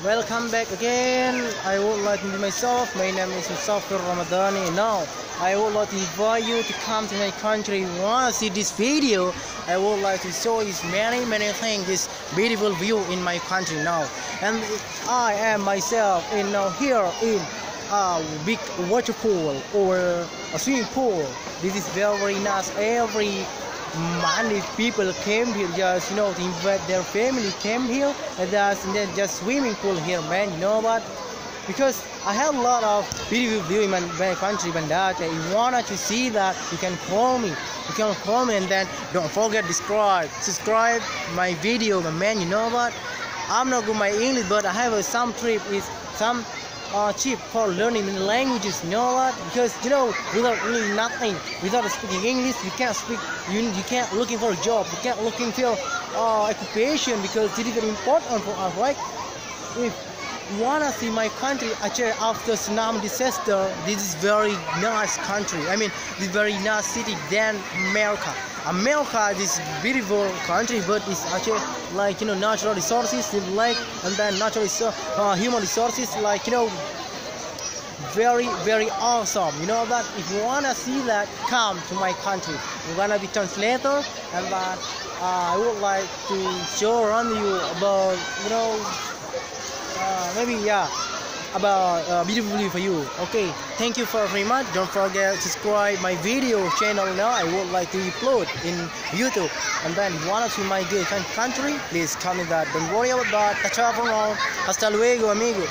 Welcome back again. I would like to introduce myself. My name is Musafir Ramadhani. Now, I would like to invite you to come to my country. If you want to see this video, I would like to show you many things, this beautiful view in my country now. And I am myself here in a big waterfall or a swimming pool. This is very nice. Every Monday people came here just to invite their family came here and then just swimming pool here, man. You know what? Because I have a lot of beautiful view in my country, Bandar. If you wanted to see that, you can call me. You can call me, and then don't forget to subscribe my video, my man. You know what? I'm not good my English, but I have some trip is some cheap for learning languages. You know what? Because without really nothing, without speaking English, you can't speak. You can't looking for a job. You can't looking for occupation, because it is very important for us, right? If you wanna see my country, actually after tsunami disaster, this is very nice country. I mean, this very nice city than America. America is beautiful country, but it's actually like natural resources like, and then natural human resources like very awesome. You know that if you wanna see that, come to my country. We're gonna be translator, and then I would like to show around you about about beautiful view for you. Okay, thank you for very much. Don't forget to subscribe my video channel now. I would like to upload in YouTube, and then if you want to see my good country, please comment that. Don't worry about that. That's all for now. Hasta luego, amigo.